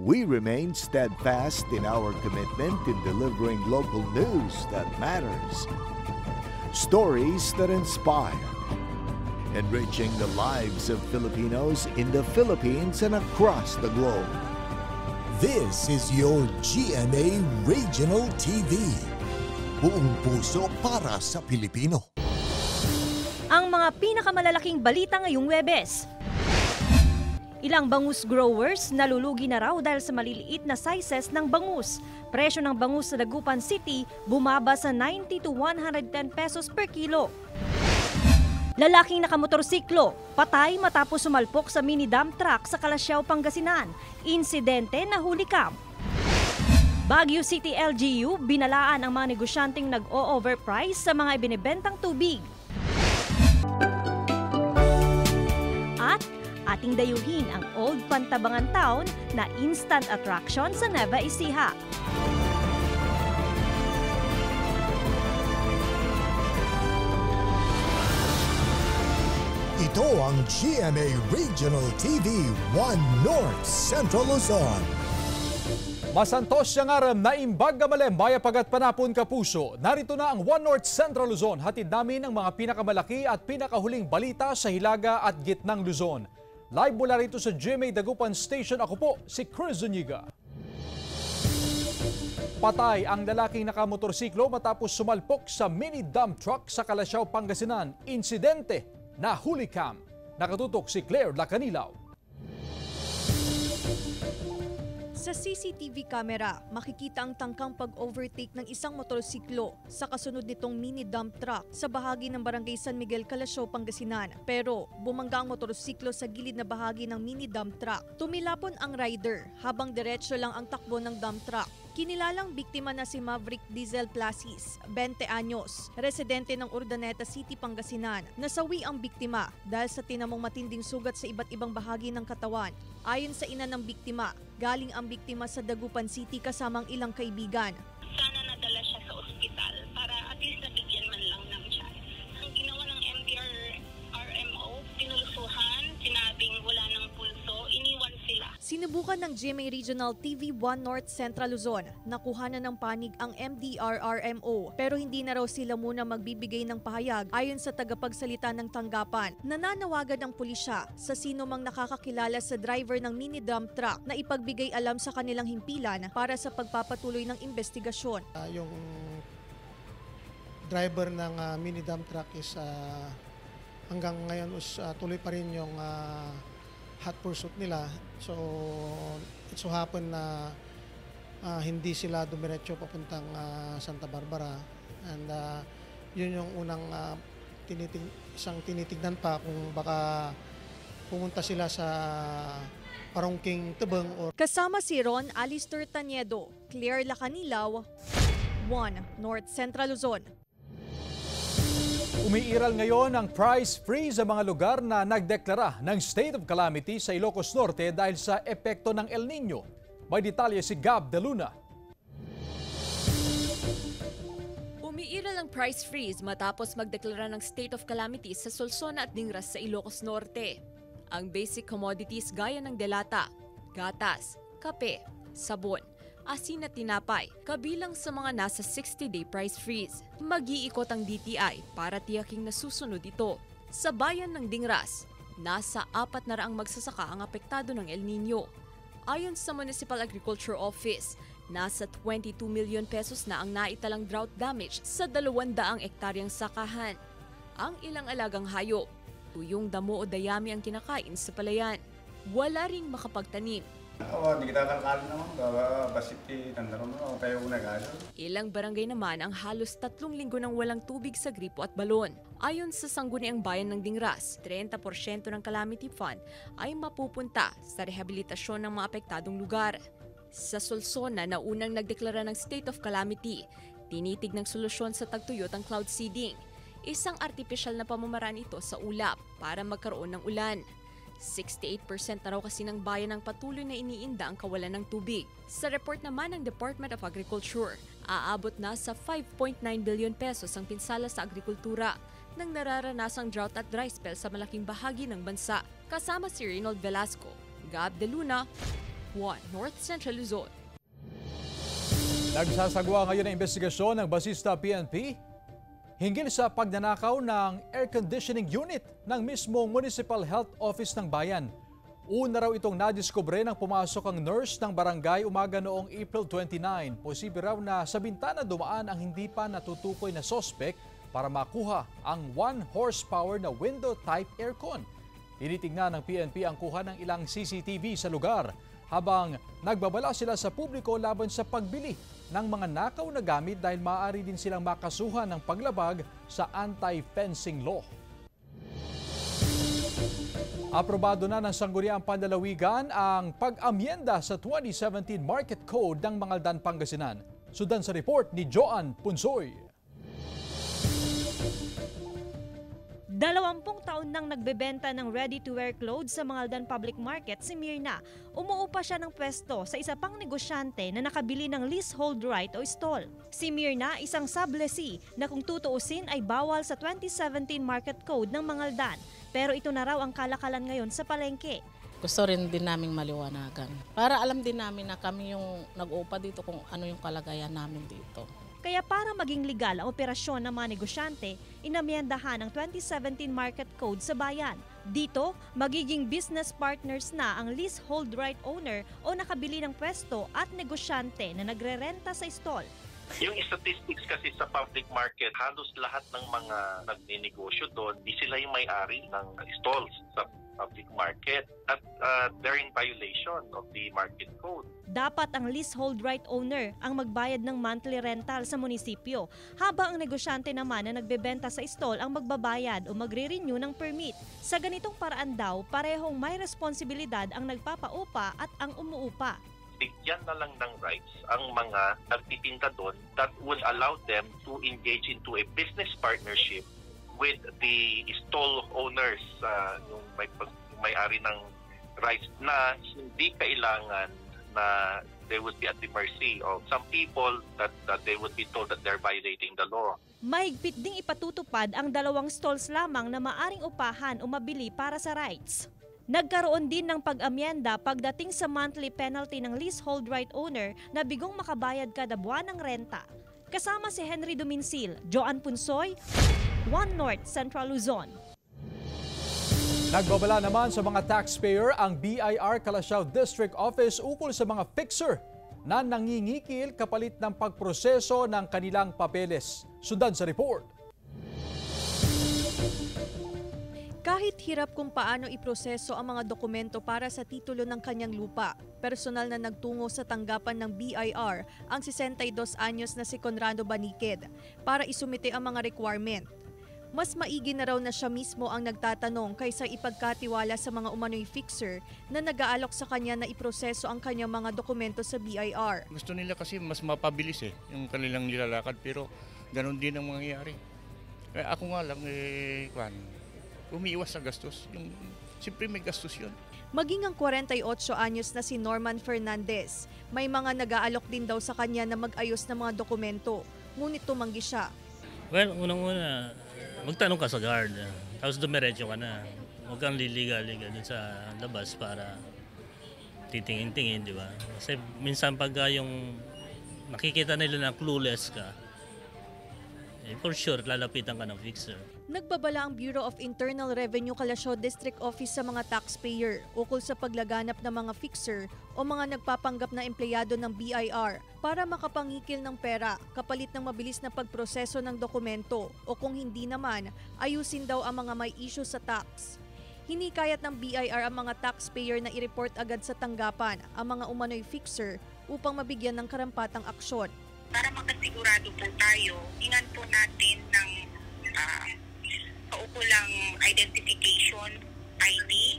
we remain steadfast in our commitment in delivering local news that matters. Stories that inspire. Enriching the lives of Filipinos in the Philippines and across the globe. This is your GMA Regional TV. Buong puso para sa Pilipino. Ang mga pinakamalalaking balita ngayong Huwebes. Ilang bangus growers nalulugi na raw dahil sa maliliit na sizes ng bangus. Presyo ng bangus sa Dagupan City bumaba sa 90 to 110 pesos per kilo. Lalaking nakamotorsiklo, patay matapos sumalpok sa mini dump truck sa Calasiao, Pangasinan. Insidente na hulikam. Baguio City LGU, binalaan ang mga negosyanteng nag-o-overprice sa mga ibinibentang tubig. At ating dayuhin ang Old Pantabangan Town na instant attraction sa Nueva Ecija. Ito ang GMA Regional TV 1 North Central Luzon. Masantos siyang aram na imbag gamalem baya pagat panapon kapuso. Narito na ang 1 North Central Luzon. Hatid namin ang mga pinakamalaki at pinakahuling balita sa Hilaga at Gitnang Luzon. Live mula rito sa GMA Dagupan Station, ako po si Chris Zuniga. Patay ang lalaking nakamotorsiklo matapos sumalpok sa mini dump truck sa Calasiao, Pangasinan. Insidente na hulikam. Nakatutok si Claire Lacanilaw. Sa CCTV camera, makikita ang tangkang pag-overtake ng isang motorsiklo sa kasunod nitong mini dump truck sa bahagi ng Barangay San Miguel, Calasiao, Pangasinan. Pero bumangga ang motorsiklo sa gilid na bahagi ng mini dump truck. Tumilapon ang rider habang diretsyo lang ang takbo ng dump truck. Kinilalang biktima na si Maverick Diesel Plasis, 20 anyos, residente ng Urdaneta City, Pangasinan. Nasawi ang biktima dahil sa tinamong matinding sugat sa iba't ibang bahagi ng katawan. Ayon sa ina ng biktima, galing ang biktima sa Dagupan City kasamang ilang kaibigan. Sana nadala siya sa ospital para at least nabigyan man lang ng chance. Ang ginawa ng MDR-RMO, tinulusuhan, sinabing wala ng pulso, iniwan sila. Sinubukan ng GMA Regional TV 1 North Central Luzon, nakuha na ng panig ang MDR-RMO pero hindi na raw sila muna magbibigay ng pahayag ayon sa tagapagsalita ng tanggapan. Nananawagan ng pulisya sa sino mang nakakakilala sa driver ng mini dump truck na ipagbigay alam sa kanilang himpilan para sa pagpapatuloy ng investigasyon. Yung driver ng mini dump truck is hanggang ngayon tuloy pa rin yung hot pursuit nila. So it so happen na hindi sila dumiretso papuntang Santa Barbara, and yun yung unang tinitignan pa kung baka pumunta sila sa Parungking Tebeng or... Kasama si Ron Alistair Taniedo, Claire Lacanilaw, 1 North Central Luzon. Umiiral ngayon ang price freeze sa mga lugar na nagdeklara ng state of calamity sa Ilocos Norte dahil sa epekto ng El Nino. May detalye si Gab De Luna. Umiiral ang price freeze matapos magdeklara ng state of calamity sa Solsona at Dingras sa Ilocos Norte. Ang basic commodities gaya ng delata, gatas, kape, sabon, asin at tinapay, kabilang sa mga nasa 60-day price freeze. Mag-iikot ang DTI para tiyaking nasusunod ito. Sa bayan ng Dingras, nasa 400 magsasaka ang apektado ng El Nino. Ayon sa Municipal Agriculture Office, nasa 22 million pesos na ang naitalang drought damage sa 200 ektaryang sakahan. Ang ilang alagang hayop, tuyong damo o dayami ang kinakain sa palayan. Wala ring makapagtanim. Hindi kita kalkalin naman, basit tandaro mo, tayo unagalo. Ilang barangay naman ang halos 3 linggo nang walang tubig sa gripo at balon. Ayon sa Sangguniang Bayan ng Dingras, 30% ng calamity fund ay mapupunta sa rehabilitasyon ng mga apektadong lugar. Sa Solsona na unang nagdeklara ng state of calamity, tinitig ng solusyon sa tagtuyot ang cloud seeding. Isang artificial na pamamaraan ito sa ulap para magkaroon ng ulan. 68% na raw kasi ng bayan ang patuloy na iniinda ang kawalan ng tubig. Sa report naman ng Department of Agriculture, aabot na sa 5.9 billion pesos ang pinsala sa agrikultura nang nararanasang drought at dry spell sa malaking bahagi ng bansa. Kasama si Reynold Velasco, Gab De Luna, One North Central Luzon. Nagsasagawa ngayon ang investigasyon ng Basista PNP hinggil sa pagnanakaw ng air conditioning unit ng mismong Municipal Health Office ng bayan. Una raw itong nadiskubre nang pumasok ang nurse ng barangay umaga noong April 29. Posible raw na sa bintana dumaan ang hindi pa natutukoy na sospek para makuha ang 1 horsepower na window type aircon. Tinitingnan ng PNP ang kuha ng ilang CCTV sa lugar habang nagbabala sila sa publiko laban sa pagbili ng mga nakaw na gamit dahil maaari din silang makasuhan ng paglabag sa anti-fencing law. Aprobado na ng Sangguniang Panlalawigan ang pag-amyenda sa 2017 Market Code ng Mangaldan, Pangasinan. Sundan sa report ni Joan Punsoy. 20 taon nang nagbebenta ng ready-to-wear clothes sa Mangaldan Public Market si Mirna. Umuupa siya ng pwesto sa isa pang negosyante na nakabili ng leasehold right o stall. Si Mirna, isang sublessee na kung tutuusin ay bawal sa 2017 Market Code ng Mangaldan. Pero ito na raw ang kalakalan ngayon sa palengke. Gusto rin din naming maliwanagan. Para alam din namin na kami yung nag-uupa dito kung ano yung kalagayan namin dito. Kaya para maging legal ang operasyon ng mga negosyante, inamyendahan ang 2017 Market Code sa bayan. Dito, magiging business partners na ang leasehold right owner o nakabili ng pwesto at negosyante na nagrerenta sa stall. Yung statistics kasi sa public market, halos lahat ng mga nagninegosyo doon, di sila yung may-ari ng stalls sa public market at they're in violation of the market code. Dapat ang leasehold right owner ang magbayad ng monthly rental sa munisipyo, habang ang negosyante naman na nagbebenta sa stall ang magbabayad o magre-renew ng permit. Sa ganitong paraan daw, parehong may responsibilidad ang nagpapaupa at ang umuupa. Bigyan na lang ng rights ang mga nagtitinda doon that would allow them to engage into a business partnership with the stall owners, yung may-ari ng rights, na hindi kailangan na they would be at the mercy of some people that they would be told that they're violating the law. Mahigpit ding ipatutupad ang 2 stalls lamang na maaring upahan o mabili para sa rights. Nagkaroon din ng pag-amyenda pagdating sa monthly penalty ng leasehold right owner na bigong makabayad kada buwan ng renta. Kasama si Henry Duminsil, Joan Punsoy, One North Central Luzon. Nagbabala naman sa mga taxpayer ang BIR Calasiao District Office ukol sa mga fixer na nangingikil kapalit ng pagproseso ng kanilang papeles. Sundan sa report. Kahit hirap kung paano iproseso ang mga dokumento para sa titulo ng kanyang lupa, personal na nagtungo sa tanggapan ng BIR ang 62 anyos na si Conrado Banikid para isumite ang mga requirement. Mas maigi na raw na siya mismo ang nagtatanong kaysa ipagkatiwala sa mga umano'y fixer na nag-aalok sa kanya na iproseso ang kanyang mga dokumento sa BIR. Gusto nila kasi mas mapabilis yung kanilang nilalakad, pero ganun din ang mangyayari. Kaya ako nga lang, umiiwas sa gastos. Siyempre may gastos yun. Maging ang 48 anyos na si Norman Fernandez, may mga nag-aalok din daw sa kanya na mag-ayos ng mga dokumento, ngunit tumanggi siya. Well, unang-una, magtanong ka sa guard, tapos dumiretso ka na. Huwag kang liliga-liga dun sa labas para titingin-tingin, di ba? Kasi minsan pag yung nakikita nila na clueless ka, for sure, lalapitan ka ng fixer. Nagbabala ang Bureau of Internal Revenue Calasiao District Office sa mga taxpayer ukol sa paglaganap ng mga fixer o mga nagpapanggap na empleyado ng BIR para makapangikil ng pera kapalit ng mabilis na pagproseso ng dokumento o kung hindi naman, ayusin daw ang mga may issue sa tax. Hinikayat ng BIR ang mga taxpayer na i-report agad sa tanggapan ang mga umano'y fixer upang mabigyan ng karampatang aksyon. Para makasigurado po tayo, hingan po natin ng kaukulang identification ID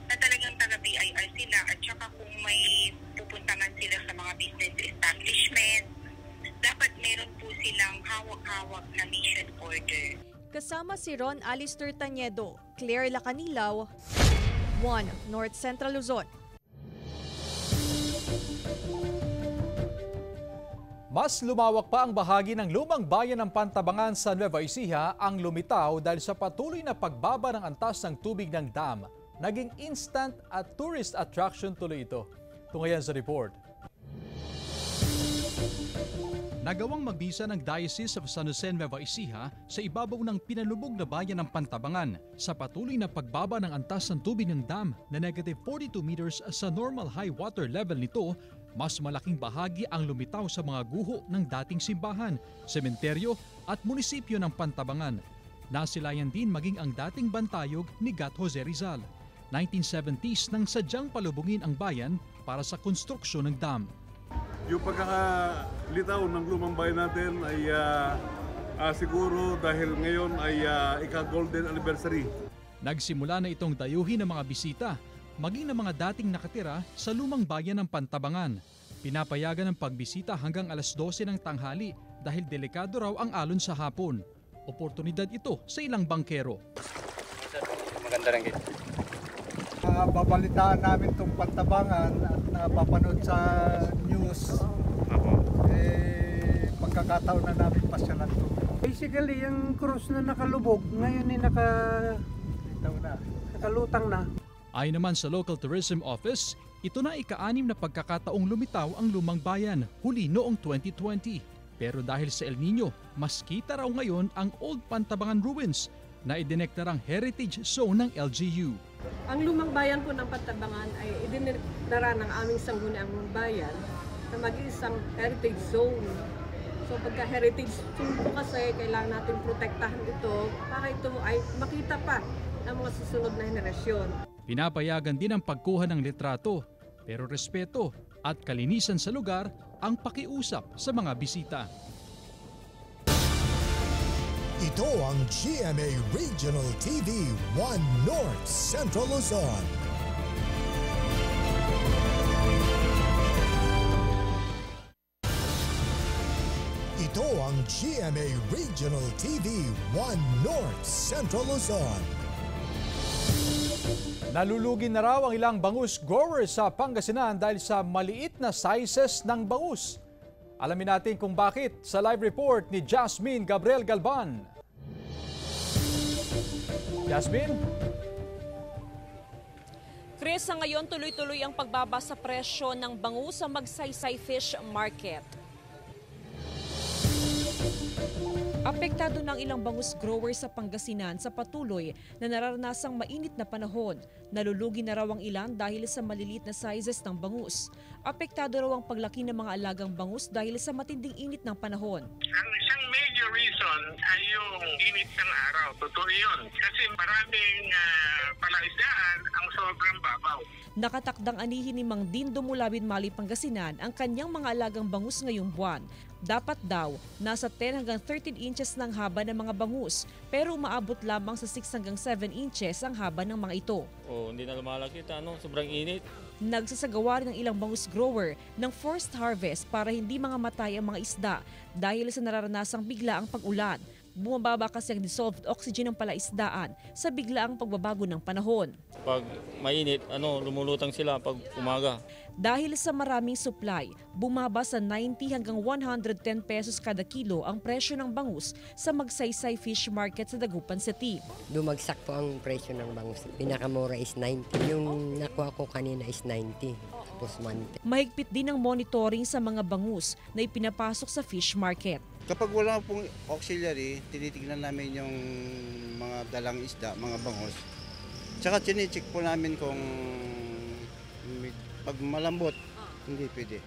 na talagang taga-BIR sila, at saka kung may pupuntahan sila sa mga business establishment, dapat meron po silang hawak-hawak na mission order. Kasama si Ron Alister Tañedo, Claire Lacanilaw, One North Central Luzon. Mas lumawak pa ang bahagi ng lumang bayan ng Pantabangan sa Nueva Ecija ang lumitaw dahil sa patuloy na pagbaba ng antas ng tubig ng dam. Naging instant at tourist attraction tuloy ito. Tungayan sa report. Nagawang magbisa ng Diocese of San Jose Nueva Ecija sa ibabaw ng pinalubog na bayan ng Pantabangan sa patuloy na pagbaba ng antas ng tubig ng dam na negative 42 meters sa normal high water level nito. Mas malaking bahagi ang lumitaw sa mga guho ng dating simbahan, sementeryo at munisipyo ng Pantabangan. Nasilayan din maging ang dating bantayog ni Gat Jose Rizal. 1970s nang sadyang palubungin ang bayan para sa konstruksyon ng dam. Yung pagkakalitaw ng lumang bayan natin ay siguro dahil ngayon ay ika-golden anniversary. Nagsimula na itong dayuhin ng mga bisita, maging ng mga dating nakatira sa lumang bayan ng Pantabangan. Pinapayagan ng pagbisita hanggang alas 12 ng tanghali dahil delikado raw ang alon sa hapon. Oportunidad ito sa ilang bangkero. Maganda rin ito. Babalitaan namin itong Pantabangan at napapanood sa news. Pagkakataon na namin pasyalan ito. Basically, yung cruise na nakalubog, ngayon ay nakalutang na. Ayon naman sa Local Tourism Office, ito na ika-6 na pagkakataong lumitaw ang lumang bayan, huli noong 2020. Pero dahil sa El Nino, mas kita raw ngayon ang Old Pantabangan Ruins na idineklarang Heritage Zone ng LGU. Ang lumang bayan po ng Pantabangan ay idineklara ng aming sangguniang bayan na mag-isang heritage zone. So pagka heritage zone po kasi, kailangan natin protektahan ito para ito ay makita pa ng mga susunod na henerasyon. Pinapayagan din ang pagkuha ng litrato, pero respeto at kalinisan sa lugar ang pakiusap sa mga bisita. Ito ang GMA Regional TV 1 North Central Luzon. Ito ang GMA Regional TV 1 North Central Luzon. Nalulugi na raw ang ilang bangus growers sa Pangasinan dahil sa maliit na sizes ng bangus. Alamin natin kung bakit sa live report ni Jasmine Gabriel Galban. Jasmine? Chris, sa ngayon tuloy-tuloy ang pagbaba sa presyo ng bangus sa Magsaysay Fish Market. Apektado ng ilang bangus growers sa Pangasinan sa patuloy na nararanasang mainit na panahon. Nalulugi na raw ang ilan dahil sa maliliit na sizes ng bangus. Apektado raw ang paglaki ng mga alagang bangus dahil sa matinding init ng panahon. Ang isang major reason ay yung init ng araw. Totoo yun. Kasi maraming palaisdaan ang sobrang babaw. Nakatakdang anihin ni Mang Dindo Mulawin Mali, Pangasinan ang kanyang mga alagang bangus ngayong buwan. Dapat daw, nasa 10 hanggang 13 inches ng haba ng mga bangus, pero umaabot lamang sa 6 hanggang 7 inches ang haba ng mga ito. Hindi na lumalaki, sobrang init. Nagsasagawa rin ng ilang bangus grower ng forced harvest para hindi mga matay ang mga isda dahil sa nararanasang biglaang pag-ulan. Bumababa kasi ang dissolved oxygen ng palaisdaan sa biglaang pagbabago ng panahon. Pag mainit, lumulutang sila pag umaga. Dahil sa maraming supply, bumaba sa 90 hanggang 110 pesos kada kilo ang presyo ng bangus sa Magsaysay Fish Market sa Dagupan City. Dumagsak po ang presyo ng bangus. Pinakamura is 90. Yung nakuha ko kanina is 90. Tapos 110. Mahigpit din ang monitoring sa mga bangus na ipinapasok sa fish market. Kapag wala pong auxiliary, tinitignan namin yung mga dalang isda, mga bangus. Tsaka chine-check po namin kung pag malambot, hindi pwede.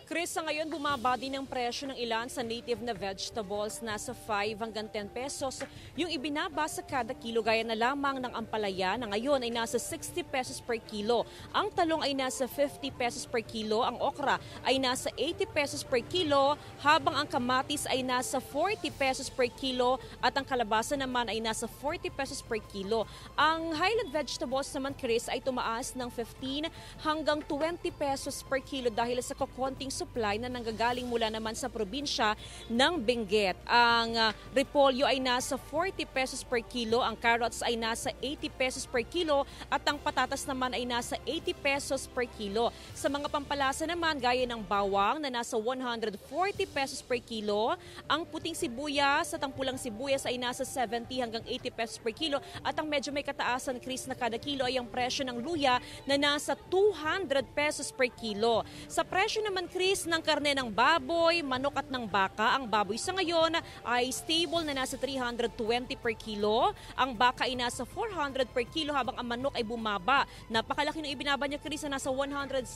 Chris, sa ngayon bumaba din ang presyo ng ilan sa native na vegetables, nasa 5 hanggang 10 pesos. Yung ibinaba sa kada kilo gaya na lamang ng ampalaya na ngayon ay nasa 60 pesos per kilo. Ang talong ay nasa 50 pesos per kilo, ang okra ay nasa 80 pesos per kilo, habang ang kamatis ay nasa 40 pesos per kilo at ang kalabasa naman ay nasa 40 pesos per kilo. Ang highland vegetables naman, Chris, ay tumaas ng 15 hanggang 20 pesos per kilo dahil sa kukonting supply na nanggagaling mula naman sa probinsya ng Benguet. Ang repolyo ay nasa 40 pesos per kilo, ang carrots ay nasa 80 pesos per kilo at ang patatas naman ay nasa 80 pesos per kilo. Sa mga pampalasa naman gaya ng bawang na nasa 140 pesos per kilo, ang puting sibuyas at ang pulang sibuyas ay nasa 70 hanggang 80 pesos per kilo at ang medyo may kataasan, Chris, na kada kilo ay ang presyo ng luya na nasa 200 pesos per kilo. Sa presyo naman, Chris, ng karne ng baboy, manok at ng baka, ang baboy sa ngayon ay stable na nasa 320 per kilo, ang baka ay nasa 400 per kilo habang ang manok ay bumaba. Napakalaki ng ibinaba niya, Chris, na nasa 160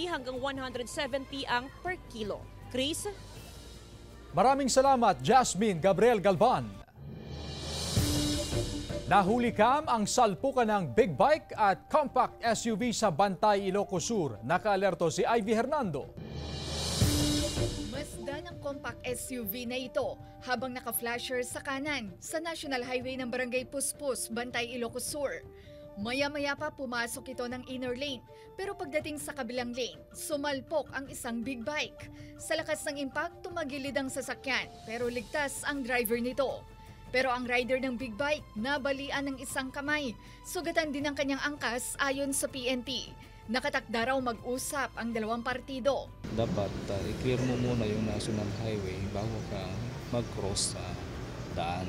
hanggang 170 ang per kilo. Chris? Maraming salamat, Jasmine Gabriel Galvan. Nahuli kam ang salpukan ng big bike at compact SUV sa Bantay, Ilocos Sur. Nakaalerto si Ivy Hernando. Masdan ang compact SUV na ito habang naka-flasher sa kanan sa National Highway ng Barangay Puspos, Bantay, Ilocos Sur. Maya-maya pa pumasok ito ng inner lane, pero pagdating sa kabilang lane, sumalpok ang isang big bike. Sa lakas ng impact, tumagilid ang sasakyan, pero ligtas ang driver nito. Pero ang rider ng big bike, nabalian ng isang kamay. Sugatan din ang kanyang angkas ayon sa PNP. Nakatakda raw mag-usap ang dalawang partido. Dapat i-clear mo muna yung National Highway bago ka mag-cross sa daan.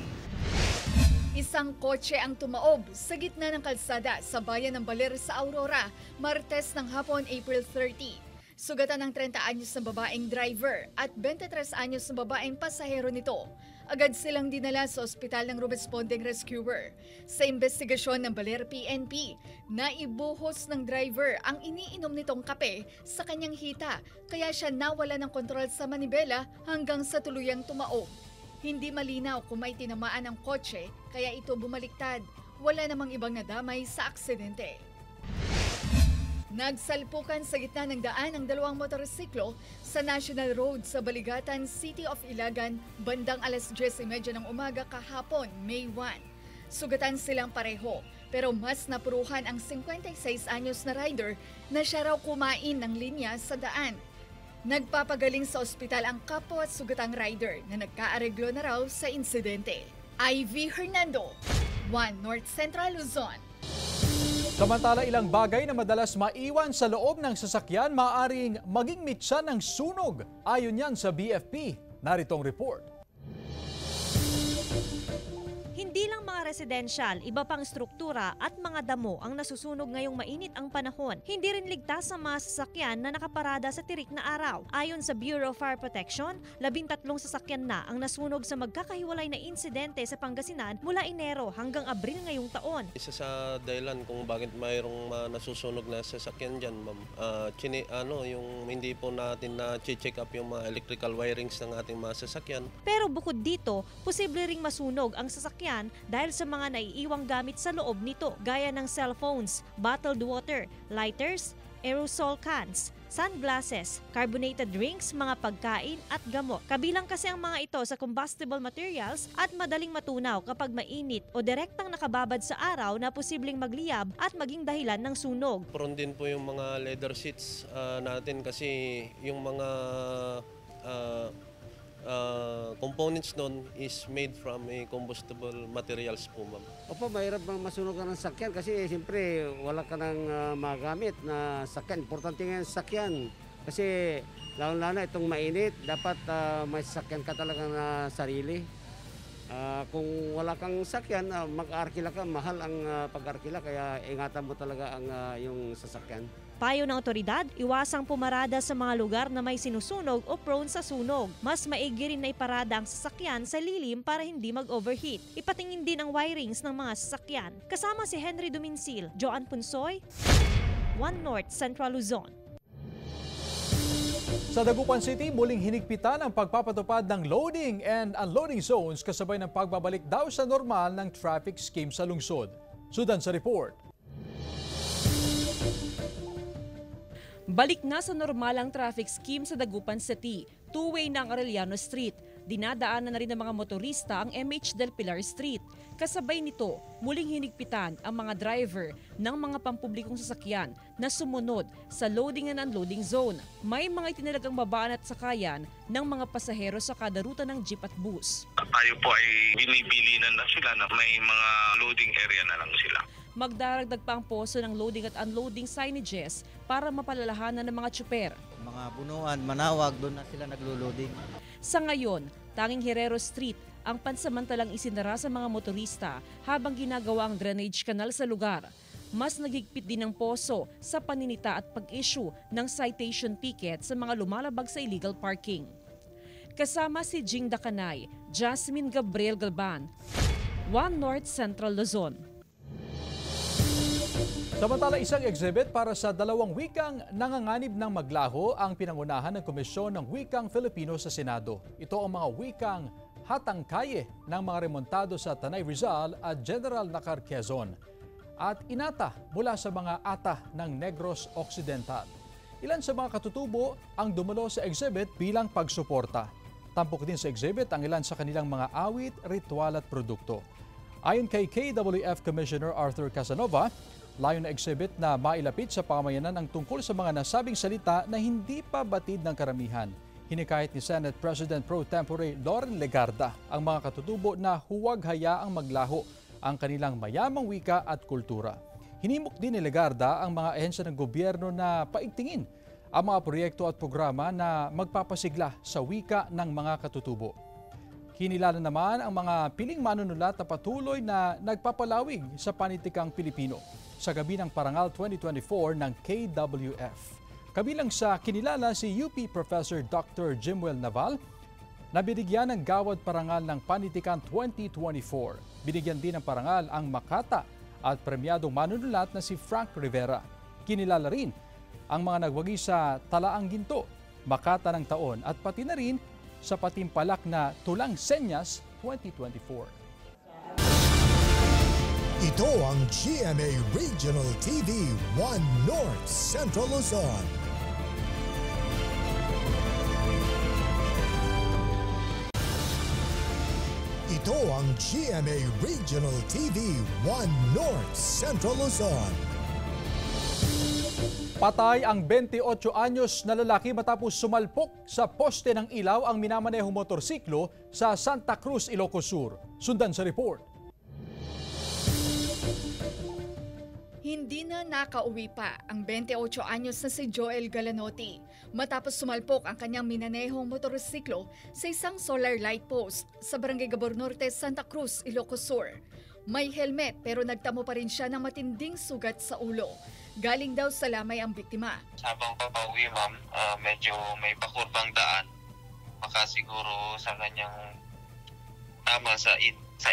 Isang kotse ang tumaob sa gitna ng kalsada sa bayan ng Baler sa Aurora, Martes ng hapon, April 30. Sugatan ng 30 anyos na babaeng driver at 23 anyos na babaeng pasahero nito. Agad silang dinala sa ospital ng responding rescuer. Sa investigasyon ng Baler PNP, naibuhos ng driver ang iniinom nitong kape sa kanyang hita, kaya siya nawala ng kontrol sa manibela hanggang sa tuluyang tumaob. Hindi malinaw kung may tinamaan ang kotse, kaya ito bumaliktad. Wala namang ibang nadamay sa aksidente. Nagsalpukan sa gitna ng daan ang dalawang motorsiklo sa National Road sa Baligatan, City of Ilagan, bandang alas 10:30 ng umaga kahapon, May 1. Sugatan silang pareho, pero mas napuruhan ang 56 anyos na rider na siya raw kumain ng linya sa daan. Nagpapagaling sa ospital ang kapwa at sugatang rider na nagkaareglo na raw sa insidente. Ivy Hernando, One North Central Luzon. Samantala, ilang bagay na madalas maiwan sa loob ng sasakyan maaaring maging mitsa ng sunog. Ayon yan sa BFP. Narito ang report. Hindi lang mga residential, iba pang struktura at mga damo ang nasusunog ngayong mainit ang panahon. Hindi rin ligtas ang mga sasakyan na nakaparada sa tirik na araw. Ayon sa Bureau of Fire Protection, 13 sasakyan na ang nasunog sa magkakahiwalay na insidente sa Pangasinan mula Enero hanggang Abril ngayong taon. Isa sa dahilan kung bakit mayroong nasusunog na sasakyan dyan, ma'am, yung hindi po natin na-check up yung mga electrical wirings ng ating mga sasakyan. Pero bukod dito, posible ring masunog ang sasakyan dahil sa mga naiiwang gamit sa loob nito gaya ng cellphones, bottled water, lighters, aerosol cans, sunglasses, carbonated drinks, mga pagkain at gamot. Kabilang kasi ang mga ito sa combustible materials at madaling matunaw kapag mainit o direktang nakababad sa araw na posibleng magliyab at maging dahilan ng sunog. Prone din po yung mga leather seats natin kasi yung mga components nun is made from combustible materials po, ma'am. Opo, mahirap bang masunog ng sakyan kasi siyempre wala ka nang magamit na sakyan. Importante nga yung sakyan kasi lalo-lalo itong mainit, dapat may sakyan ka talaga na sarili. Kung wala kang sakyan, mag-arkila ka, mahal ang pag-arkila kaya ingatan mo talaga ang yung sasakyan. Payo ng otoridad, iwasang pumarada sa mga lugar na may sinusunog o prone sa sunog. Mas maigi rin na iparada ang sasakyan sa lilim para hindi mag-overheat. Ipatingin din ang wirings ng mga sasakyan. Kasama si Henry Duminsil, Joan Punsoy, One North Central Luzon. Sa Dagupan City, muling hinigpitan ang pagpapatupad ng loading and unloading zones kasabay ng pagbabalik daw sa normal ng traffic scheme sa lungsod. Sudan sa report. Balik na sa normal ang traffic scheme sa Dagupan City. Two-way na ang Arellano Street. Dinadaanan na rin ng mga motorista ang MH Del Pilar Street. Kasabay nito, muling hinigpitan ang mga driver ng mga pampublikong sasakyan na sumunod sa loading and unloading zone. May mga itinalagang babaan at sakayan ng mga pasahero sa kada ruta ng jeep at bus. Tayo po ay binibilinan na sila na may mga loading area na lang sila. Magdaragdag pa ang poso ng loading at unloading signages para mapalalahanan ng mga tsuper. Mga Bunuan, Manawag, doon na sila naglo-loading. Sa ngayon, tanging Herrero Street ang pansamantalang isinara sa mga motorista habang ginagawa ang drainage canal sa lugar. Mas nagigpit din ng poso sa paninita at pag-issue ng citation ticket sa mga lumalabag sa illegal parking. Kasama si Jing Dakanay, Jasmine Gabriel Galban, One North Central Luzon. Samantala, isang exhibit para sa 2 wikang nanganganib ng maglaho ang pinangunahan ng Komisyon ng Wikang Filipino sa Senado. Ito ang mga wikang hatangkaye ng mga remontado sa Tanay Rizal at General Nakar Quezon at inata mula sa mga ata ng Negros Occidental. Ilan sa mga katutubo ang dumalo sa exhibit bilang pagsuporta. Tampok din sa exhibit ang ilan sa kanilang mga awit, ritual at produkto. Ayon kay KWF Commissioner Arthur Casanova, layo na exhibit na mailapit sa pamayanan ang tungkol sa mga nasabing salita na hindi pa batid ng karamihan. Hinikayat ni Senate President Pro Tempore Loren Legarda ang mga katutubo na huwag hayaang maglaho ang kanilang mayamang wika at kultura. Hinimok din ni Legarda ang mga ahensya ng gobyerno na paigtingin ang mga proyekto at programa na magpapasigla sa wika ng mga katutubo. Kinilala naman ang mga piling manunulat na patuloy na nagpapalawig sa panitikang Pilipino sa gabi ng Parangal 2024 ng KWF. Kabilang sa kinilala si UP Professor Dr. Jimwell Naval na binigyan ng Gawad Parangal ng Panitikan 2024. Binigyan din ng parangal ang Makata at premyadong manunulat na si Frank Rivera. Kinilala rin ang mga nagwagi sa Talaang Ginto, Makata ng Taon at pati na rin sa patimpalak na Tulang Senyas 2024. Ito ang GMA Regional TV 1 North Central Luzon. Ito ang GMA Regional TV 1 North Central Luzon. Patay ang 28 anyos na lalaki matapos sumalpok sa poste ng ilaw ang minamanehong motorsiklo sa Santa Cruz, Ilocos Sur. Sundan sa report. Hindi na nakauwi pa ang 28 anyos na si Joel Galanotti matapos sumalpok ang kanyang minanehong motorsiklo sa isang solar light post sa Barangay Gabor Norte, Santa Cruz, Ilocos Sur. May helmet pero nagtamo pa rin siya ng matinding sugat sa ulo. Galing daw sa lamay ang biktima. Habang papauwi ma'am, medyo may pakurbang daan. Baka siguro sa kanyang tama sa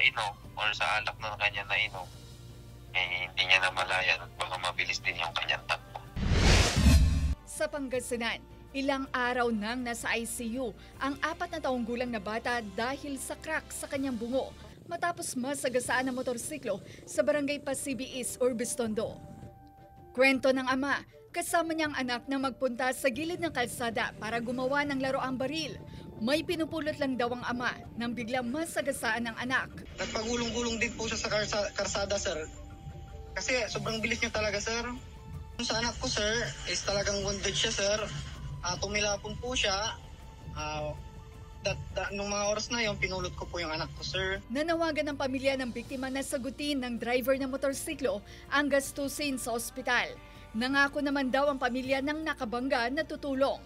inom or sa alak na kanya na inom. Hindi niya na malaya at baka mabilis din yung kanyang takbo. Sa Pangasinan, ilang araw nang nasa ICU ang 4 na taong gulang na bata dahil sa crack sa kanyang bungo matapos masagasaan ng motorsiklo sa Barangay Pasibi East, Urbistondo. Kwento ng ama, kasama niyang anak na magpunta sa gilid ng kalsada para gumawa ng laruang baril. May pinupulot lang daw ang ama nang biglang masagasaan ng anak. Nagpagulong-gulong din po siya sa karsada, sir. Kasi sobrang bilis niya talaga, sir. Sa anak ko, sir, is talagang wounded siya, sir. Tumilapon po siya. Nung mga oras na yon, pinulot ko po yung anak ko, sir. Nanawagan ng pamilya ng biktima na sagutin ng driver ng motorsiklo ang gastusin sa ospital. Nangako naman daw ang pamilya ng nakabangga na tutulong.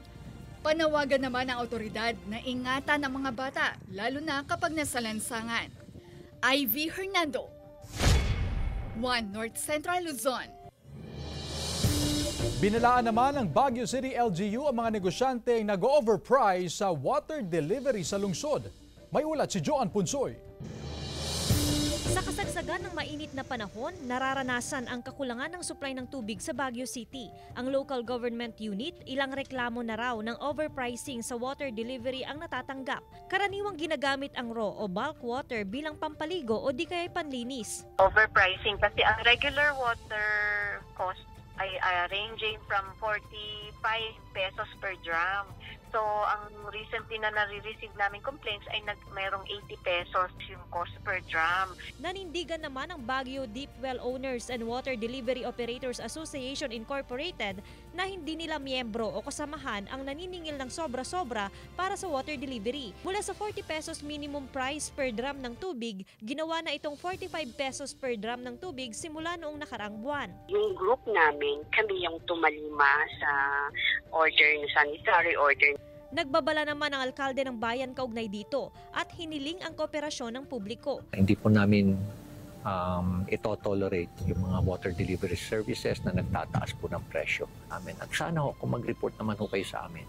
Panawagan naman ang otoridad na ingatan ang mga bata, lalo na kapag nasa lansangan. Ivy Hernando, 1 North Central Luzon. Binalaan naman ng Baguio City LGU ang mga negosyanteng nag-overprice sa water delivery sa lungsod. May ulat si Joan Punsoy. Sa kasagsagan ng mainit na panahon, nararanasan ang kakulangan ng supply ng tubig sa Baguio City. Ang local government unit, ilang reklamo na raw ng overpricing sa water delivery ang natatanggap. Karaniwang ginagamit ang raw o bulk water bilang pampaligo o di kaya panlinis. Overpricing kasi ang regular water cost ay ranging from 45 pesos per drum. So, ang recently na nare-receive namin complaints ay mayroong 80 pesos yung cost per drum. Nanindigan naman ang Baguio Deep Well Owners and Water Delivery Operators Association Incorporated na hindi nila miyembro o kasamahan ang naniningil ng sobra-sobra para sa water delivery. Mula sa 40 pesos minimum price per drum ng tubig, ginawa na itong 45 pesos per drum ng tubig simula noong nakaraang buwan. Yung group namin, kami yung tumalima sa order ng sanitary order. Nagbabala naman ang alkalde ng bayan kaugnay dito at hiniling ang kooperasyon ng publiko. Hindi po namin ito-tolerate yung mga water delivery services na nagtataas po ng presyo namin. At sana ho, kung mag-report naman ho kayo sa amin,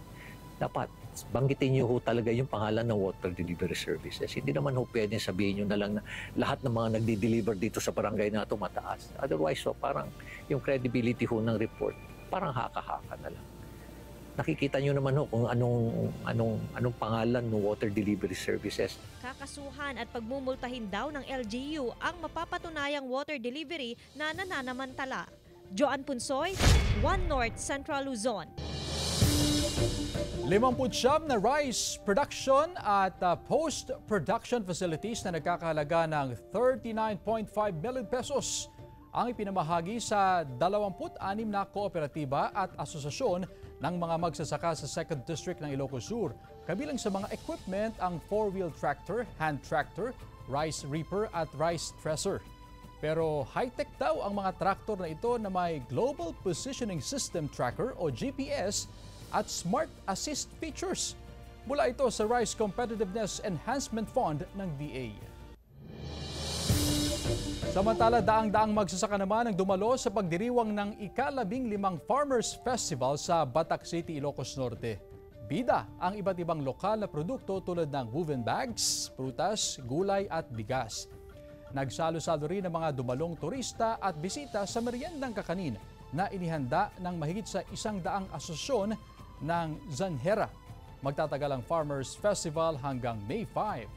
dapat banggitin niyo ho talaga yung pangalan ng water delivery services. Hindi naman ho pwedeng sabihin niyo na lang na lahat ng mga nagdi-deliver dito sa barangay na ito mataas. Otherwise, so, parang yung credibility ho ng report, parang haka-haka na lang. Nakikita nyo naman ho kung anong pangalan ng water delivery services. Kakasuhan at pagmumultahin daw ng LGU ang mapapatunayang water delivery na nananamantala. Joan Punsoy, One North Central Luzon. 59 na rice production at post-production facilities na nagkakahalaga ng 39.5 million pesos ang ipinamahagi sa 26 na kooperatiba at asosasyon ng mga magsasaka sa 2nd District ng Ilocos Sur. Kabilang sa mga equipment ang 4-wheel tractor, hand tractor, rice reaper at rice thresher. Pero high-tech daw ang mga traktor na ito na may Global Positioning System Tracker o GPS at Smart Assist features. Mula ito sa Rice Competitiveness Enhancement Fund ng DA. Samantala, daang-daang magsasaka naman ang dumalo sa pagdiriwang ng ika-15 Farmers Festival sa Batac City, Ilocos Norte. Bida ang iba't ibang lokal na produkto tulad ng woven bags, prutas, gulay at bigas. Nagsalo-salo rin ang mga dumalong turista at bisita sa meriendang kakanin na inihanda ng mahigit sa 100 asosasyon ng Zanhera. Magtatagal ang Farmers Festival hanggang May 5.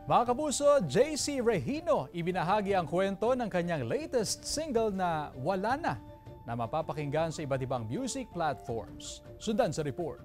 Mga kapuso, JC Regino ibinahagi ang kwento ng kanyang latest single na Wala na mapapakinggan sa iba't ibang music platforms. Sundan sa report.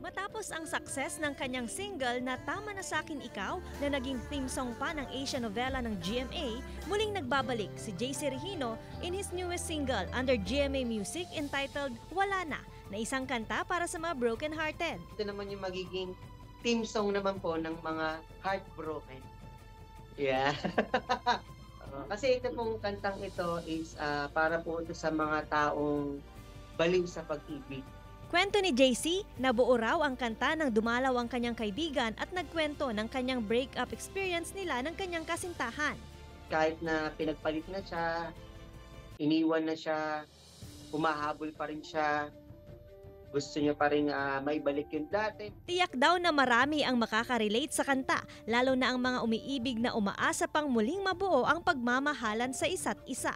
Matapos ang success ng kanyang single na Tama Na Sa'kin Ikaw na naging theme song pa ng Asia novela ng GMA, muling nagbabalik si JC Regino in his newest single under GMA Music entitled Wala Na isang kanta para sa mga broken-hearted. Ito naman yung magiging theme song naman po ng mga heartbroken. Yeah. Kasi ito pong kantang ito is para po ito sa mga taong baliw sa pag-ibig. Kwento ni JC, nabuo raw ang kanta nang dumalaw ang kanyang kaibigan at nagkwento ng kanyang breakup experience nila ng kanyang kasintahan. Kahit na pinagpalit na siya, iniwan na siya, humahabol pa rin siya, gusto niya pa rin maibalik yung dati. Tiyak daw na marami ang makaka-relate sa kanta, lalo na ang mga umiibig na umaasa pang muling mabuo ang pagmamahalan sa isa't isa.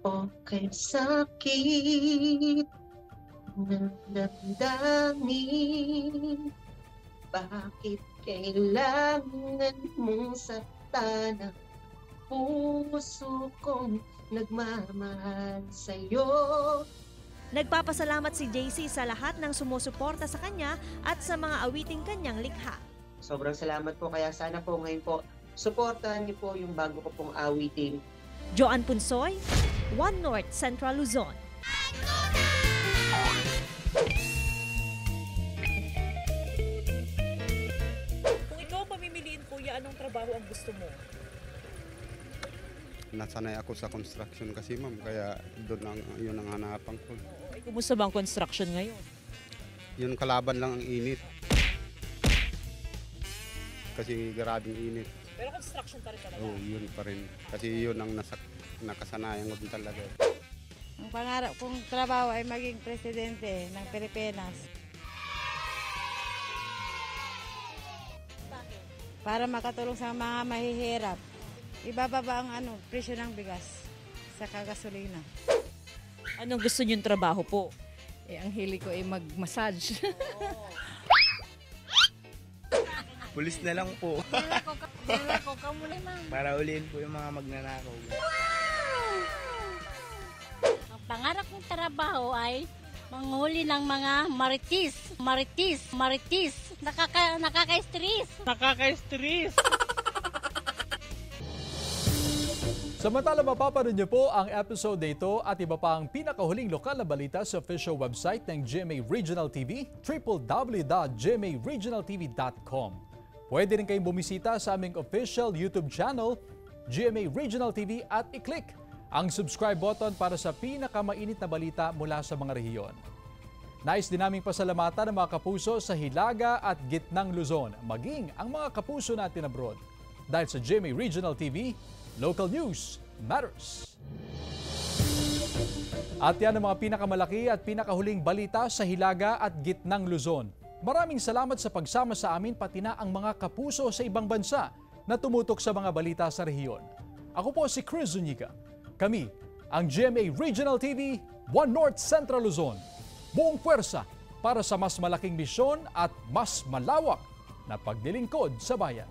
Okay, sakit na damdamin, bakit kailangan mong saktan ang puso kong nagmamahal sa'yo? Nagpapasalamat si JC sa lahat ng sumusuporta sa kanya at sa mga awiting kanyang likha. Sobrang salamat po, kaya sana po ngayon po suportahan niyo po yung bago ko pong awitin. Joan Punsoy, One North Central Luzon. Kung ikaw pamimiliin, kuya, anong trabaho ang gusto mo? Nasanay ako sa construction kasi ma'am, kaya yun ang hanapan ko. Kumusta ba ang construction ngayon? Yun kalaban lang ang init. Kasi grabing init. Pero construction pa rin talaga? Oo, yun pa rin. Kasi yun ang nakasanayan ko din talaga. Ang pangarap kong trabaho ay maging presidente ng Pilipinas. Bakit? Para makatulong sa mga mahihirap. Ibababa ang presyo ng bigas sa kagasolina. Anong gusto niyong trabaho po? Ang hili ko ay mag-massage. Pulis na lang po. Magnanakaw ka muna, ma'am. Para ulihin po yung mga magnanakaw. Ang pangarap kong trabaho ay manghuli ng mga maritis. Nakaka-stress. Samantala, mapapanood niyo po ang episode dito at iba pa ang pinakahuling lokal na balita sa official website ng GMA Regional TV, www.gmaregionaltv.com. Pwede rin kayong bumisita sa aming official YouTube channel, GMA Regional TV, at i-click ang subscribe button para sa pinakamainit na balita mula sa mga rehiyon. Nais din naming pasalamatan ang mga kapuso sa Hilaga at Gitnang Luzon, maging ang mga kapuso natin abroad. Dahil sa GMA Regional TV, local news matters. At yan ang mga pinakamalaki at pinakahuling balita sa Hilaga at Gitnang Luzon. Maraming salamat sa pagsama sa amin pati na ang mga kapuso sa ibang bansa na tumutok sa mga balita sa rehiyon. Ako po si Chris Zuniga. Kami ang GMA Regional TV, One North Central Luzon. Buong puwersa para sa mas malaking misyon at mas malawak na paglilingkod sa bayan.